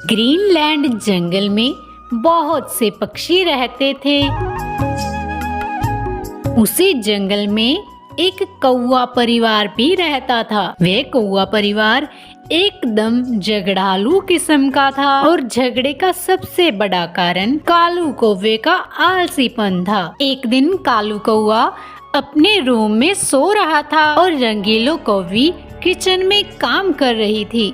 Greenland जंगल में बहुत से पक्षी रहते थे। उसी जंगल में एक कौवा परिवार भी रहता था। वह कौवा परिवार एकदम झगड़ालू किस्म का था और झगड़े का सबसे बड़ा कारण कालू कौवे का आलसीपन था। एक दिन कालू कौवा अपने रूम में सो रहा था और रंगीलो कौवी किचन में काम कर रही थी।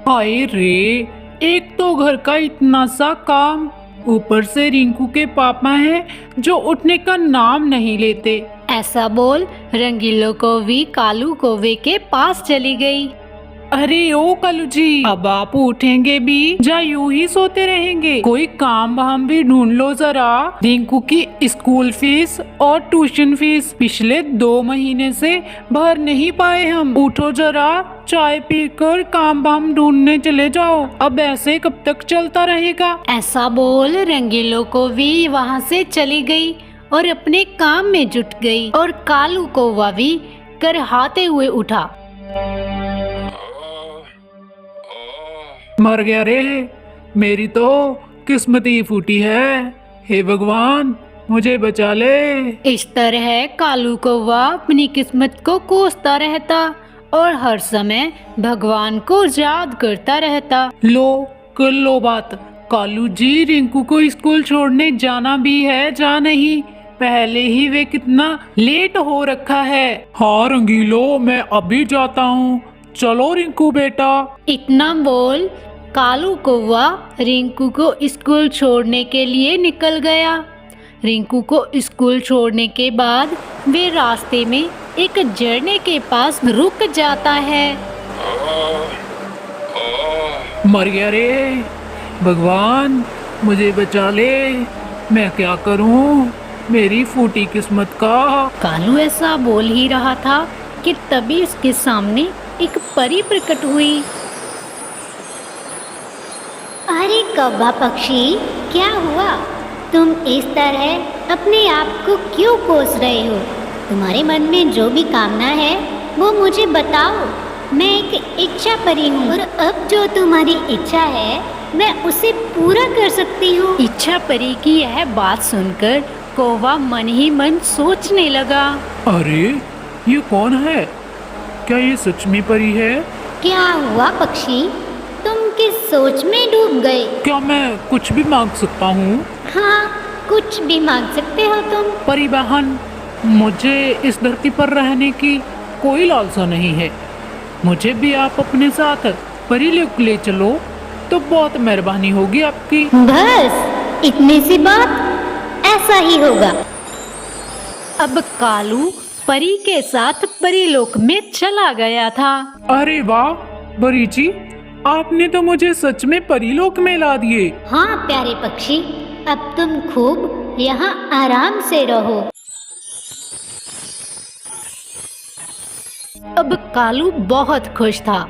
हाय रे, एक तो घर का इतना सा काम, ऊपर से रिंकू के पापा हैं जो उठने का नाम नहीं लेते। ऐसा बोल रंगीलो कौवी कालू कौवे के पास चली गई। अरे ओ कालू जी, अब आप उठेंगे भी या यूं ही सोते रहेंगे? कोई काम हम भी ढूंढ लो जरा। रिंकू की स्कूल फीस और ट्यूशन फीस पिछले 2 महीने से भर नहीं पाए हम। उठो जरा, चाय पीकर काम वाम ढूंढने चले जाओ। अब ऐसे कब तक चलता रहेगा? ऐसा बोल रंगीलो कौवी वहाँ से चली गई और अपने काम में जुट गई और कालू कौवा भी करहाते हुए उठा। मर गया रे, मेरी तो किस्मत ही फूटी है। हे भगवान, मुझे बचा ले। इस तरह कालू कौवा अपनी किस्मत को कोसता रहता और हर समय भगवान को याद करता रहता। लो कर लो बात। कालू जी, रिंकू को स्कूल छोड़ने जाना भी है या नहीं? पहले ही वे कितना लेट हो रखा है। हाँ रंगीलो, मैं अभी जाता हूँ। चलो रिंकू बेटा। इतना बोल कालू कौवा रिंकू को स्कूल छोड़ने के लिए निकल गया। रिंकू को स्कूल छोड़ने के बाद वे रास्ते में एक झरने के पास रुक जाता है। मर गया रे, भगवान मुझे बचा ले। मैं क्या करूं, मेरी फूटी किस्मत का। कालू ऐसा बोल ही रहा था कि तभी उसके सामने एक परी प्रकट हुई। अरे कौवा पक्षी, क्या हुआ? तुम इस तरह अपने आप को क्यों कोस रहे हो? तुम्हारे मन में जो भी कामना है वो मुझे बताओ। मैं एक इच्छा परी हूँ और अब जो तुम्हारी इच्छा है मैं उसे पूरा कर सकती हूँ। इच्छा परी की यह बात सुनकर कौवा मन ही मन सोचने लगा। अरे ये कौन है? क्या ये सच में परी है? क्या हुआ पक्षी, तुम किस सोच में डूब गए? क्या मैं कुछ भी मांग सकता हूँ? हाँ, कुछ भी मांग सकते हो तुम। परी बहन, मुझे इस धरती पर रहने की कोई लालसा नहीं है। मुझे भी आप अपने साथ परी लोक ले चलो तो बहुत मेहरबानी होगी आपकी। बस इतनी सी बात, ऐसा ही होगा। अब कालू परी के साथ परीलोक में चला गया था। अरे वाह परी जी, आपने तो मुझे सच में परीलोक में ला दिए। हाँ प्यारे पक्षी, अब तुम खूब यहाँ आराम से रहो। अब कालू बहुत खुश था।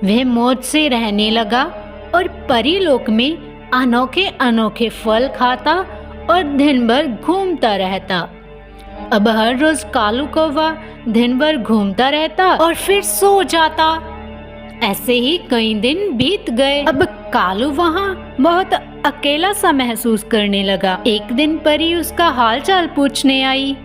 वह मौज से रहने लगा और परीलोक में अनोखे अनोखे फल खाता और दिन भर घूमता रहता। अब हर रोज कालू कौवा दिन भर घूमता रहता और फिर सो जाता। ऐसे ही कई दिन बीत गए। अब कालू वहाँ बहुत अकेला सा महसूस करने लगा। एक दिन परी उसका हाल चाल पूछने आई।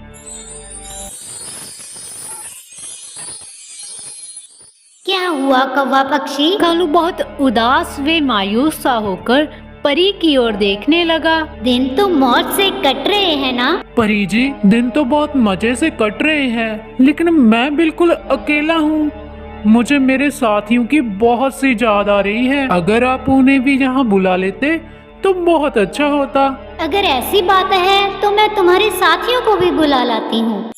क्या हुआ कौवा पक्षी? कालू बहुत उदास व मायूस सा होकर परी की ओर देखने लगा। दिन तो मौज से कट रहे हैं ना? परी जी, दिन तो बहुत मजे से कट रहे हैं, लेकिन मैं बिल्कुल अकेला हूँ। मुझे मेरे साथियों की बहुत सी याद आ रही है। अगर आप उन्हें भी यहाँ बुला लेते तो बहुत अच्छा होता। अगर ऐसी बात है तो मैं तुम्हारे साथियों को भी बुला लाती हूँ।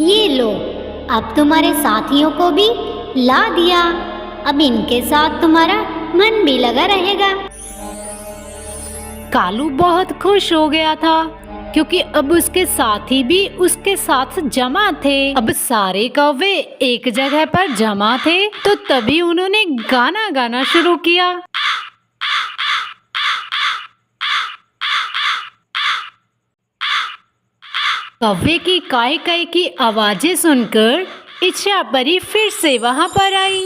ये लो, अब तुम्हारे साथियों को भी ला दिया। अब इनके साथ तुम्हारा मन भी लगा रहेगा। कालू बहुत खुश हो गया था क्योंकि अब उसके साथी भी उसके साथ जमा थे। अब सारे कौवे एक जगह पर जमा थे तो तभी उन्होंने गाना गाना शुरू किया। कौवे की काय काय की आवाजें सुनकर इच्छा परी फिर से वहां पर आई।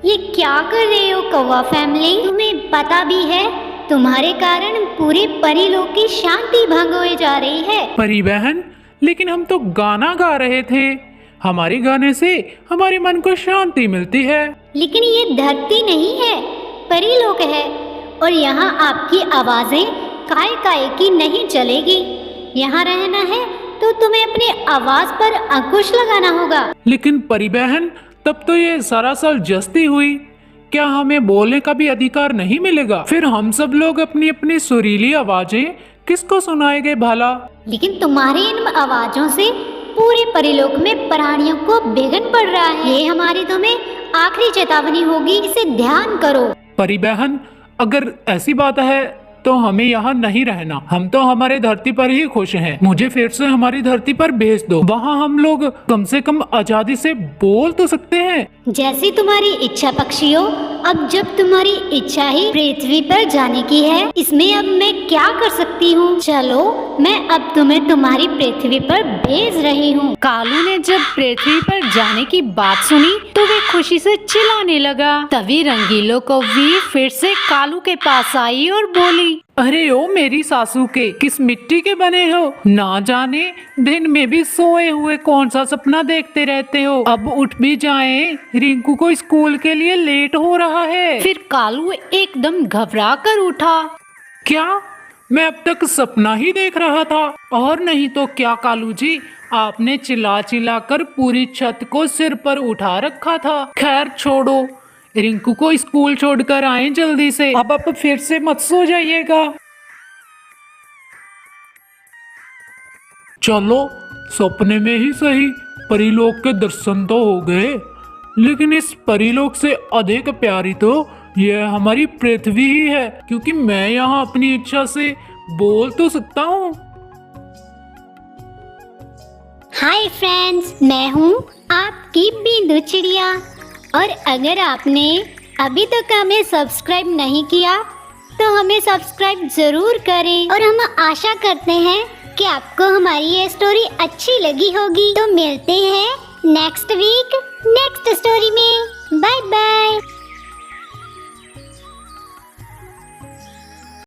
ये क्या कर रहे हो कौवा फैमिली? तुम्हें पता भी है तुम्हारे कारण पूरे परीलोक की शांति भंग हो जा रही है। परी बहन, लेकिन हम तो गाना गा रहे थे। हमारे गाने से हमारे मन को शांति मिलती है। लेकिन ये धरती नहीं है, परीलोक है और यहाँ आपकी आवाजें काय काय की नहीं चलेगी। यहाँ रहना है तो तुम्हें अपनी आवाज पर अंकुश लगाना होगा। लेकिन परी बहन, तब तो ये सरासर जस्ती हुई। क्या हमें बोलने का भी अधिकार नहीं मिलेगा? फिर हम सब लोग अपनी अपनी सुरीली आवाजें किसको सुनाएंगे भला? लेकिन तुम्हारी इन आवाजों से पूरे परिलोक में प्राणियों को विघ्न पड़ रहा है। ये हमारी तुम्हें आखिरी चेतावनी होगी, इसे ध्यान करो। परी बहन, अगर ऐसी बात है तो हमें यहाँ नहीं रहना। हम तो हमारे धरती पर ही खुश हैं। मुझे फिर से हमारी धरती पर भेज दो। वहाँ हम लोग कम से कम आजादी से बोल तो सकते हैं। जैसी तुम्हारी इच्छा पक्षियों। अब जब तुम्हारी इच्छा ही पृथ्वी पर जाने की है, इसमें अब मैं क्या कर सकती हूँ? चलो, मैं अब तुम्हें तुम्हारी पृथ्वी पर भेज रही हूँ। कालू ने जब पृथ्वी पर जाने की बात सुनी तो वे खुशी से चिल्लाने लगा। तभी रंगीलो कौवी फिर से कालू के पास आई और बोली, अरे ओ मेरी सासू के, किस मिट्टी के बने हो? ना जाने दिन में भी सोए हुए कौन सा सपना देखते रहते हो। अब उठ भी जाएं, रिंकू को स्कूल के लिए लेट हो रहा है। फिर कालू एकदम घबरा कर उठा। क्या मैं अब तक सपना ही देख रहा था? और नहीं तो क्या कालू जी, आपने चिल्ला चिल्ला कर पूरी छत को सिर पर उठा रखा था। खैर छोड़ो, रिंकू को स्कूल छोड़कर आए जल्दी से। अब आप फिर से मत सो जाइएगा। चलो, सपने में ही सही परीलोक के दर्शन तो हो गए, लेकिन इस परीलोक से अधिक प्यारी तो यह हमारी पृथ्वी ही है, क्योंकि मैं यहाँ अपनी इच्छा से बोल तो सकता हूँ। हाय फ्रेंड्स, मैं हूँ आपकी बिंदु चिड़िया। और अगर आपने अभी तक हमें सब्सक्राइब नहीं किया तो हमें सब्सक्राइब जरूर करें। और हम आशा करते हैं कि आपको हमारी ये स्टोरी अच्छी लगी होगी। तो मिलते हैं नेक्स्ट वीक नेक्स्ट स्टोरी में। Bye bye.